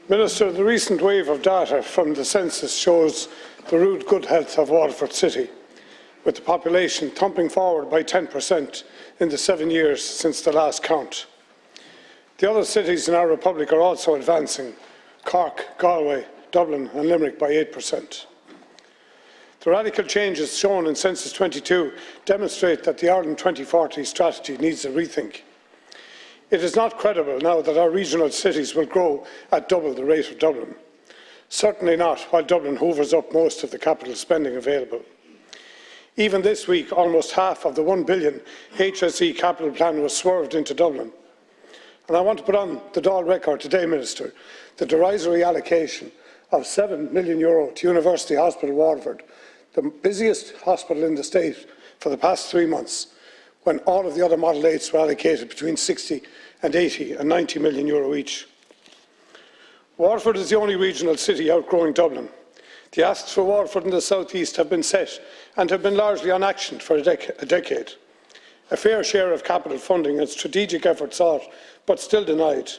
Minister, the recent wave of data from the census shows the rude good health of Waterford City, with the population thumping forward by 10% in the 7 years since the last count. The other cities in our republic are also advancing: Cork, Galway, Dublin and Limerick by 8%. The radical changes shown in Census 22 demonstrate that the Ireland 2040 strategy needs a rethink. It is not credible now that our regional cities will grow at double the rate of Dublin. Certainly not while Dublin hoovers up most of the capital spending available. Even this week, almost half of the €1 billion HSE capital plan was swerved into Dublin. And I want to put on the Dáil record today, Minister, the derisory allocation of €7 million to University Hospital Waterford, the busiest hospital in the state for the past 3 months, when all of the other Model 8s were allocated between €60 and €80 and €90 million each. Waterford is the only regional city outgrowing Dublin. The asks for Waterford in the south east have been set and have been largely unactioned for a decade. A fair share of capital funding and strategic effort sought, but still denied.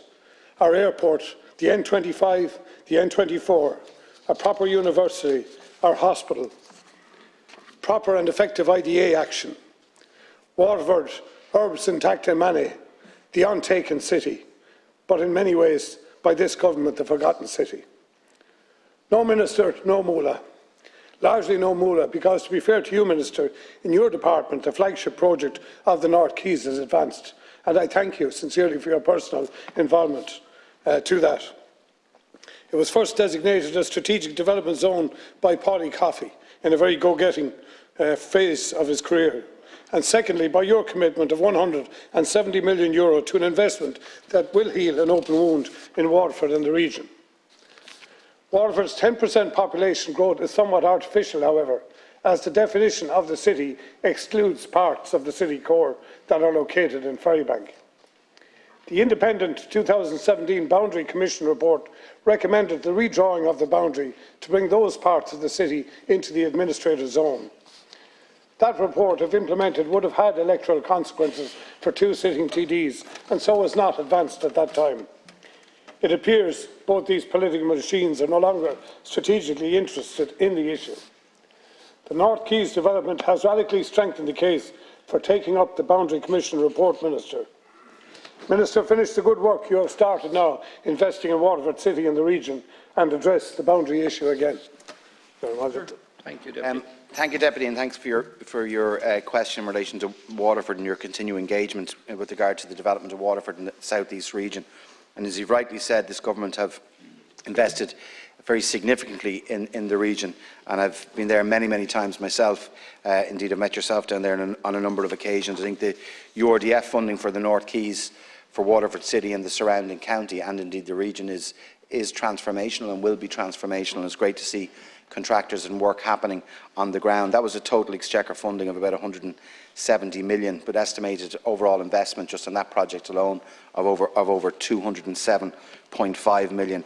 Our airport, the N25, the N24, a proper university, our hospital, proper and effective IDA action. Waterford, urbs intacta mane, the untaken city, but in many ways, by this government, the forgotten city. No minister, no moolah. Largely no moolah, because to be fair to you, Minister, in your department, the flagship project of the North Quays is advanced, and I thank you sincerely for your personal involvement to that. It was first designated a strategic development zone by Paulie Coffey in a very go-getting phase of his career. And secondly, by your commitment of €170 million to an investment that will heal an open wound in Waterford and the region. Waterford's 10% population growth is somewhat artificial, however, as the definition of the city excludes parts of the city core that are located in Ferrybank. The independent 2017 Boundary Commission report recommended the redrawing of the boundary to bring those parts of the city into the administrative zone. That report, if implemented, would have had electoral consequences for 2 sitting TDs, and so was not advanced at that time. It appears both these political machines are no longer strategically interested in the issue. The North Quays development has radically strengthened the case for taking up the Boundary Commission report, Minister. Minister, finish the good work you have started now, investing in Waterford City and the region, and address the boundary issue again. Thank you, Deputy. Thank you, Deputy, and thanks for your question in relation to Waterford and your continued engagement with regard to the development of Waterford in the South East region. And as you've rightly said, this government have invested very significantly in the region, and I've been there many, many times myself. Indeed, I've met yourself down there on a number of occasions. I think the URDF funding for the North Quays, for Waterford City and the surrounding county, and indeed the region, is transformational and will be transformational. It's great to see contractors and work happening on the ground. That was a total exchequer funding of about €170 million, but estimated overall investment just on that project alone of over €207.5 million.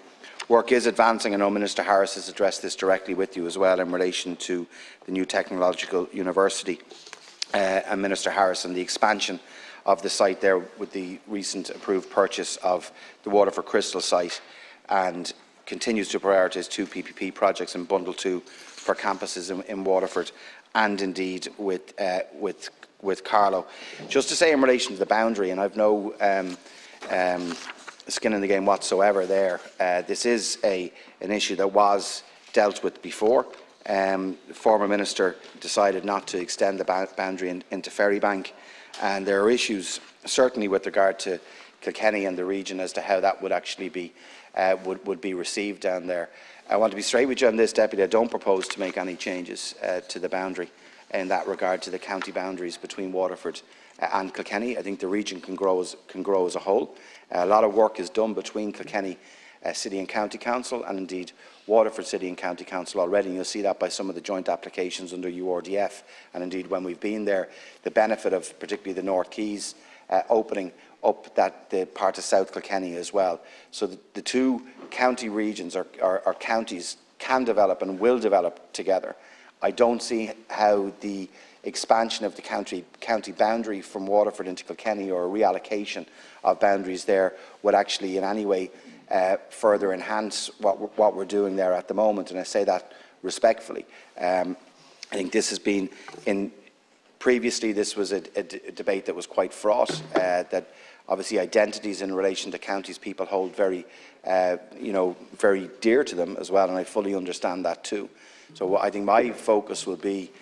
Work is advancing. I know Minister Harris has addressed this directly with you as well in relation to the new technological university and Minister Harris and the expansion of the site there with the recent approved purchase of the Waterford Crystal site, and continues to prioritise 2 PPP projects in Bundle 2 for campuses in Waterford and indeed with Carlow. Just to say in relation to the boundary, and I've no skin in the game whatsoever there, this is an issue that was dealt with before. The former minister decided not to extend the boundary into Ferrybank, and there are issues certainly with regard to Kilkenny and the region as to how that would actually be would be received down there. I want to be straight with you on this, Deputy. I don't propose to make any changes to the boundary in that regard to the county boundaries between Waterford and Kilkenny. I think the region can grow as a whole. A lot of work is done between Kilkenny City and County Council and indeed Waterford City and County Council already, and you'll see that by some of the joint applications under URDF, and indeed when we've been there, the benefit of particularly the North Quays opening up the part of South Kilkenny as well. So the 2 county regions or counties can develop and will develop together. I don't see how the expansion of the county boundary from Waterford into Kilkenny, or a reallocation of boundaries there, would actually in any way further enhance what we're doing there at the moment, and I say that respectfully. I think this has been previously this was a debate that was quite fraught, that obviously identities in relation to counties people hold very very dear to them as well, and I fully understand that too. So I think my focus will be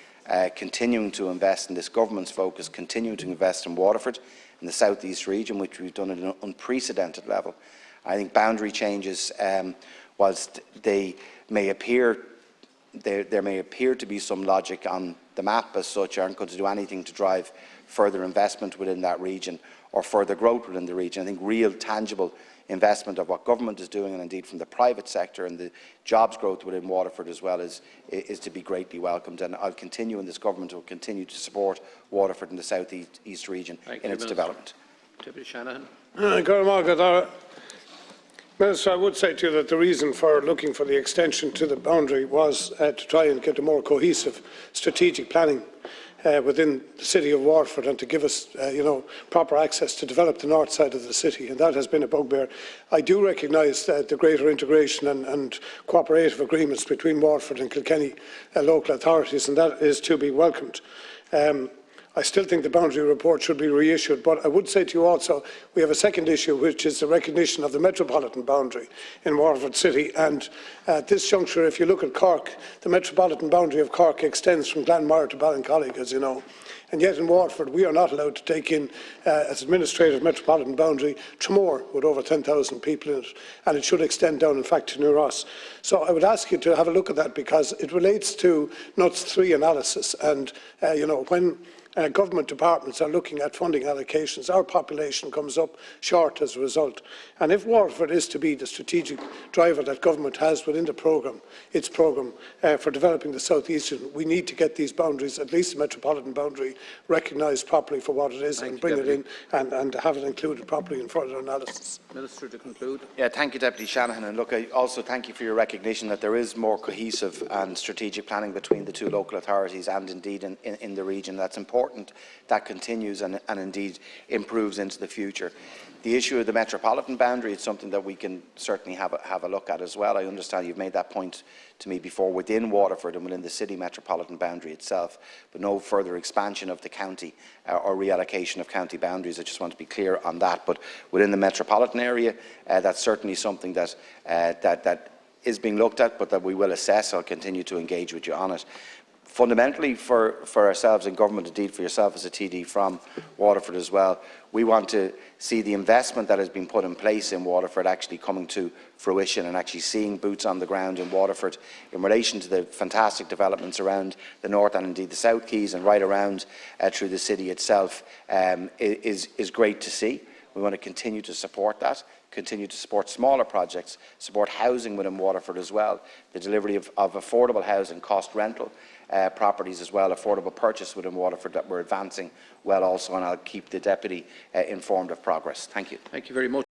continuing to invest, in this government's focus, continuing to invest in Waterford, in the South East region, which we've done at an unprecedented level. I think boundary changes, whilst they may appear, there may appear to be some logic on the map as such, aren't going to do anything to drive further investment within that region or further growth within the region. I think real, tangible investment of what government is doing, and indeed from the private sector, and the jobs growth within Waterford as well, is to be greatly welcomed. And I'll continue, and this government will continue to support Waterford and the South East region in its development. Deputy Shanahan. Minister, I would say to you that the reason for looking for the extension to the boundary was to try and get a more cohesive strategic planning within the city of Waterford, and to give us proper access to develop the north side of the city, and that has been a bugbear. I do recognise the greater integration and cooperative agreements between Waterford and Kilkenny local authorities, and that is to be welcomed. I still think the boundary report should be reissued, but I would say to you also, we have a second issue, which is the recognition of the metropolitan boundary in Waterford City. And at this juncture, if you look at Cork, the metropolitan boundary of Cork extends from Glanmire to Ballincollig, as you know. And yet in Waterford, we are not allowed to take in, as administrative metropolitan boundary, Tramore, with over 10,000 people in it, and it should extend down, in fact, to New Ross. So I would ask you to have a look at that, because it relates to NUTS 3 analysis, and when government departments are looking at funding allocations, our population comes up short as a result. And if Waterford is to be the strategic driver that government has within the programme, its programme for developing the South East, we need to get these boundaries, at least the metropolitan boundary, recognised properly for what it is, and bring it in and have it included properly in further analysis. Minister, to conclude. Yeah, thank you, Deputy Shanahan. And look, I also thank you for your recognition that there is more cohesive and strategic planning between the two local authorities and indeed in the region. That's important. That continues and indeed improves into the future. The issue of the metropolitan boundary is something that we can certainly have a look at as well. I understand you've made that point to me before, within Waterford and within the city metropolitan boundary itself, but no further expansion of the county or reallocation of county boundaries. I just want to be clear on that. But within the metropolitan area, that's certainly something that that is being looked at, but that we will assess. I'll continue to engage with you on it. Fundamentally, for ourselves in government, indeed for yourself as a TD from Waterford as well, we want to see the investment that has been put in place in Waterford actually coming to fruition, and actually seeing boots on the ground in Waterford in relation to the fantastic developments around the north and indeed the South Quays and right around through the city itself is great to see. We want to continue to support that, continue to support smaller projects, support housing within Waterford as well, the delivery of affordable housing, cost rental properties as well, affordable purchase within Waterford that we're advancing well also, and I'll keep the Deputy informed of progress. Thank you. Thank you very much.